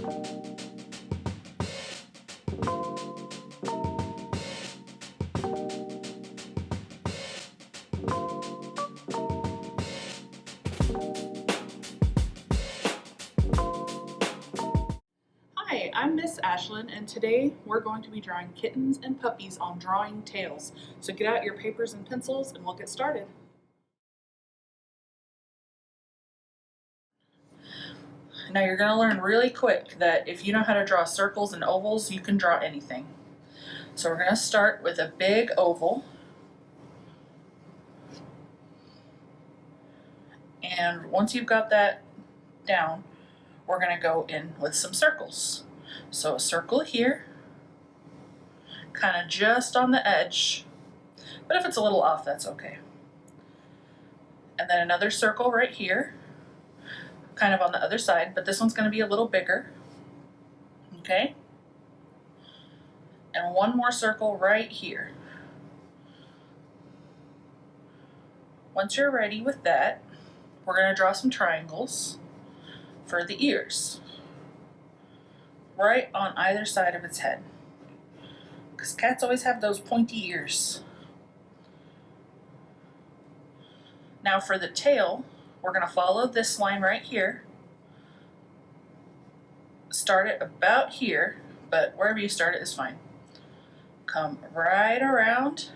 Hi, I'm Miss Ashlan, and today we're going to be drawing kittens and puppies on drawing tails. So get out your papers and pencils and we'll get started. Now you're going to learn really quick that if you know how to draw circles and ovals, you can draw anything. So we're going to start with a big oval. And once you've got that down, we're going to go in with some circles. So a circle here, kind of just on the edge, but if it's a little off, that's okay. And then another circle right here, kind of on the other side, but this one's going to be a little bigger. Okay? And one more circle right here. Once you're ready with that, we're going to draw some triangles for the ears, right on either side of its head, because cats always have those pointy ears. Now for the tail, we're going to follow this line right here. Start it about here, but wherever you start it is fine. Come right around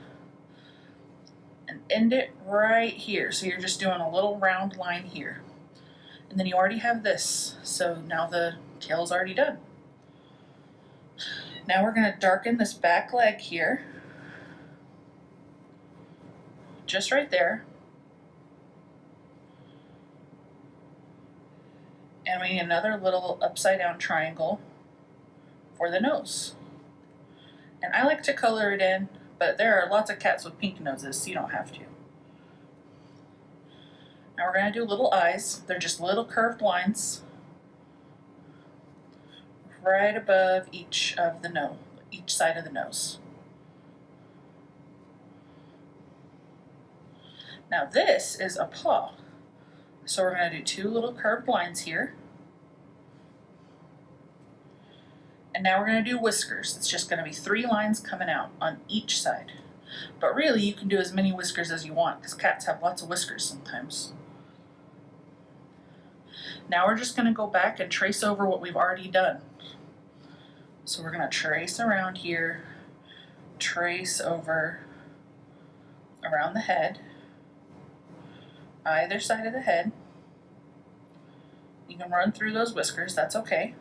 and end it right here. So you're just doing a little round line here. And then you already have this, so now the tail's already done. Now we're going to darken this back leg here, just right there. And we need another little upside down triangle for the nose. And I like to color it in, but there are lots of cats with pink noses, so you don't have to. Now we're going to do little eyes. They're just little curved lines right above each side of the nose. Now this is a paw. So we're going to do two little curved lines here. And now we're going to do whiskers. It's just going to be 3 lines coming out on each side. But really you can do as many whiskers as you want, because cats have lots of whiskers sometimes. Now we're just going to go back and trace over what we've already done. So we're going to trace around here, trace over around the head, either side of the head. You can run through those whiskers, that's okay.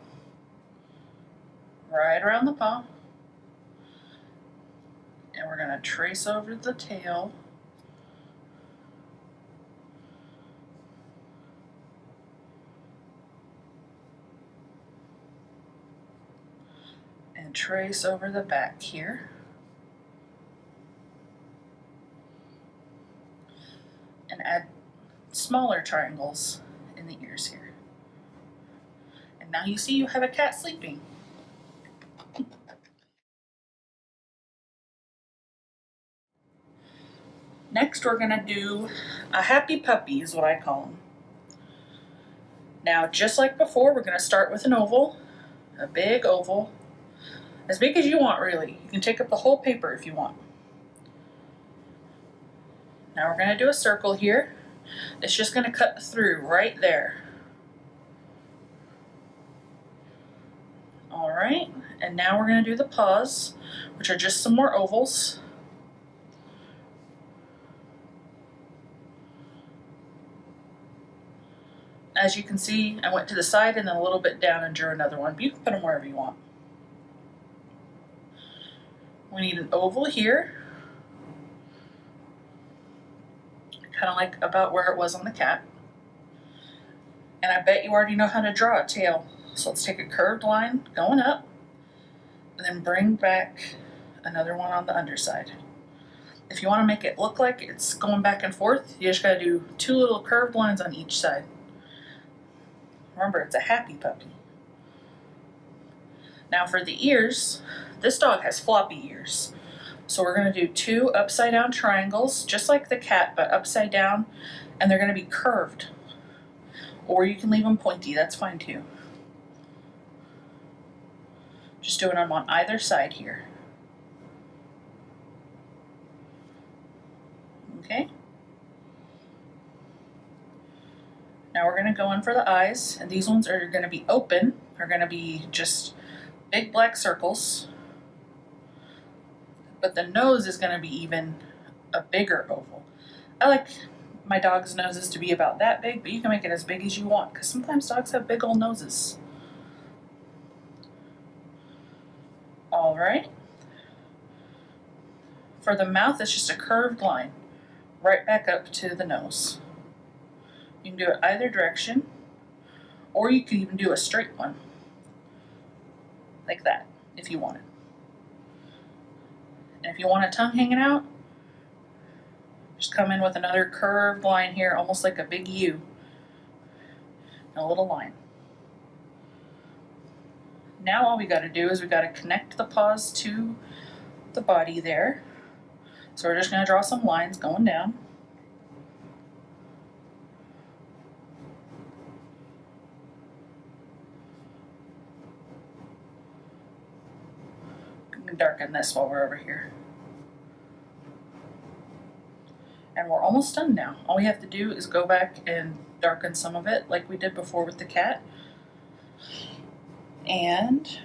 Right around the paw. And we're going to trace over the tail. And trace over the back here. And add smaller triangles in the ears here. And now you see you have a cat sleeping. Next we're going to do a happy puppy is what I call them. Now just like before, we're going to start with an oval, a big oval, as big as you want really. You can take up the whole paper if you want. Now we're going to do a circle here. It's just going to cut through right there. Alright, and now we're going to do the paws, which are just some more ovals. As you can see, I went to the side and then a little bit down and drew another one, but you can put them wherever you want. We need an oval here, kind of like about where it was on the cat. And I bet you already know how to draw a tail. So let's take a curved line going up, and then bring back another one on the underside. If you want to make it look like it's going back and forth, you just got to do 2 little curved lines on each side. Remember, it's a happy puppy. Now for the ears, this dog has floppy ears. So we're going to do 2 upside down triangles, just like the cat, but upside down, and they're going to be curved. Or you can leave them pointy, that's fine too. Just doing them on either side here. Okay. Now we're going to go in for the eyes, and these ones are going to be open. They're going to be just big black circles. But the nose is going to be even a bigger oval. I like my dog's noses to be about that big, but you can make it as big as you want, because sometimes dogs have big old noses. All right. For the mouth, it's just a curved line right back up to the nose. You can do it either direction, or you can even do a straight one, like that, if you want it. And if you want a tongue hanging out, just come in with another curved line here, almost like a big U, and a little line. Now all we got to do is we got to connect the paws to the body there. So we're just going to draw some lines going down. We can darken this while we're over here. And we're almost done now. All we have to do is go back and darken some of it like we did before with the cat. And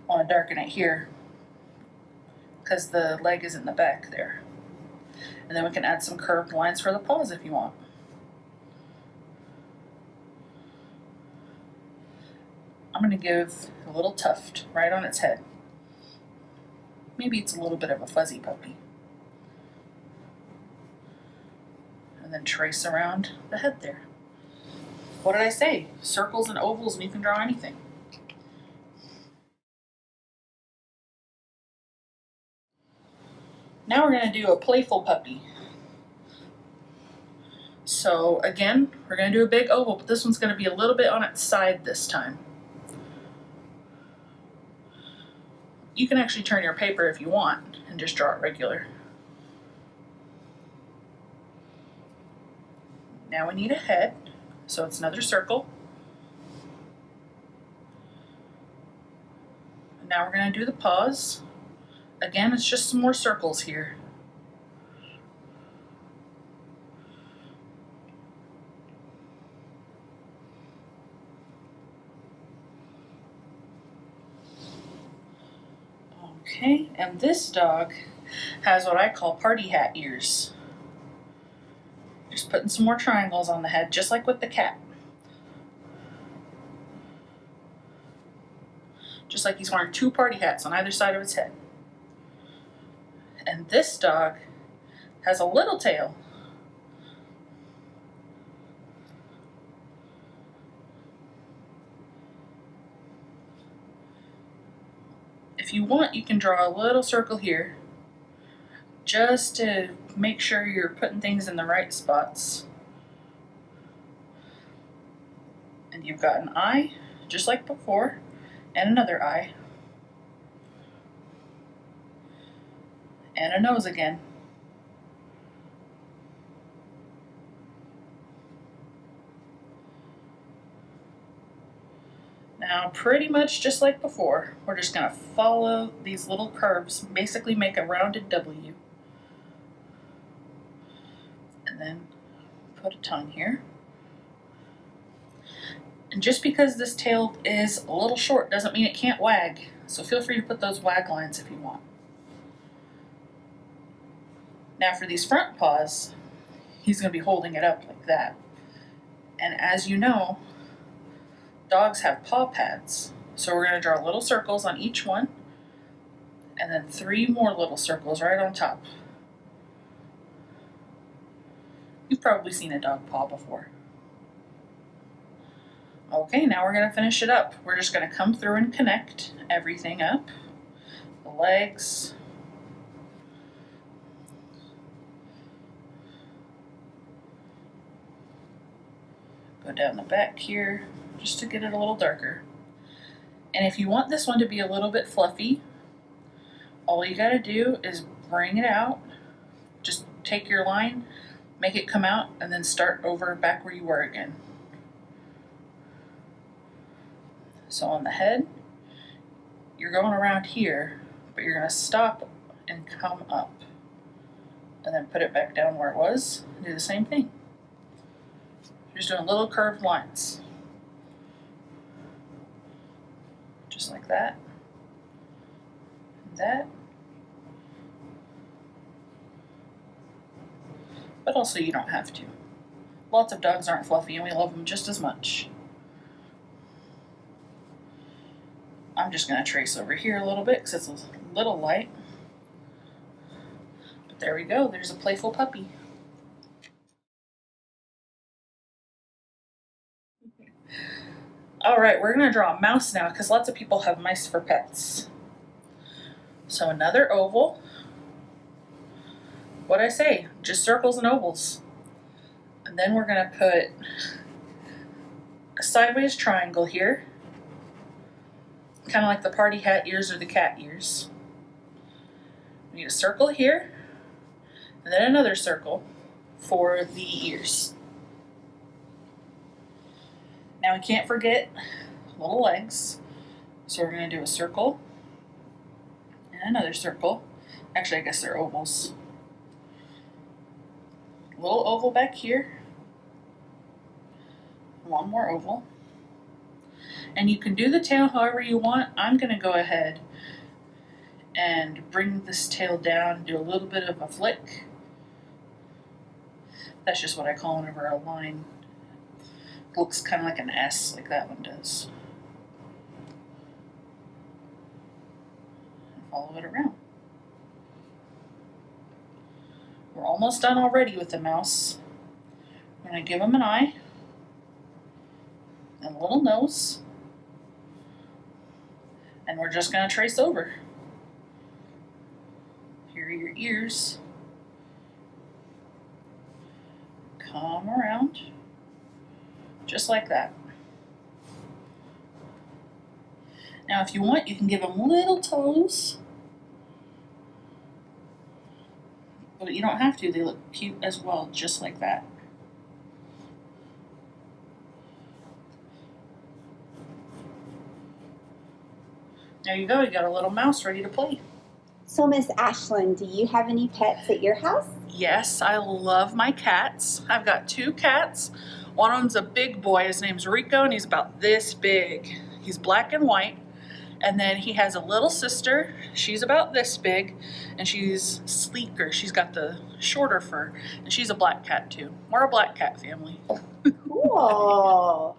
I want to darken it here because the leg is in the back there. And then we can add some curved lines for the paws if you want. I'm going to give a little tuft right on its head. Maybe it's a little bit of a fuzzy puppy. And then trace around the head there. What did I say? Circles and ovals, and you can draw anything. Now we're going to do a playful puppy. So again, we're going to do a big oval, but this one's going to be a little bit on its side this time. You can actually turn your paper if you want and just draw it regular. Now we need a head, so it's another circle. And now we're going to do the paws. Again, it's just some more circles here. Okay, and this dog has what I call party hat ears. Just putting some more triangles on the head, just like with the cat. Just like he's wearing two party hats on either side of its head. And this dog has a little tail. If you want, you can draw a little circle here, just to make sure you're putting things in the right spots. And you've got an eye, just like before, and another eye. And a nose again. Now, pretty much just like before, we're just going to follow these little curves, basically make a rounded W. And then put a tongue here. And just because this tail is a little short doesn't mean it can't wag, so feel free to put those wag lines if you want. Now for these front paws, he's going to be holding it up like that. And as you know, dogs have paw pads. So we're going to draw little circles on each one, and then 3 more little circles right on top. You've probably seen a dog paw before. Okay, now we're going to finish it up. We're just going to come through and connect everything up. The legs. Go down the back here, just to get it a little darker. And if you want this one to be a little bit fluffy, all you got to do is bring it out. Just take your line, make it come out, and then start over back where you were again. So on the head, you're going around here, but you're gonna stop and come up. And then put it back down where it was. Do the same thing. You're just doing little curved lines. Just like that. And that. But also you don't have to. Lots of dogs aren't fluffy and we love them just as much. I'm just going to trace over here a little bit because it's a little light. But there we go. There's a playful puppy. All right, we're going to draw a mouse now because lots of people have mice for pets. So another oval. What'd I say? Just circles and ovals. And then we're going to put a sideways triangle here. Kind of like the party hat ears or the cat ears. We need a circle here. And then another circle for the ears. Now we can't forget little legs. So we're going to do a circle and another circle. Actually, I guess they're ovals. Little oval back here. One more oval. And you can do the tail however you want. I'm going to go ahead and bring this tail down, do a little bit of a flick. That's just what I call whenever a line looks kind of like an S, like that one does. And follow it around. We're almost done already with the mouse. I'm going to give him an eye and a little nose. And we're just going to trace over. Here are your ears. Come around. Just like that. Now if you want, you can give them little toes. But you don't have to. They look cute as well, just like that. There you go. You got a little mouse ready to play. So, Miss Ashlan, do you have any pets at your house? Yes, I love my cats. I've got 2 cats. One of them's a big boy. His name's Rico, and he's about this big. He's black and white. And then he has a little sister. She's about this big, and she's sleeker. She's got the shorter fur, and she's a black cat too. We're a black cat family. Cool.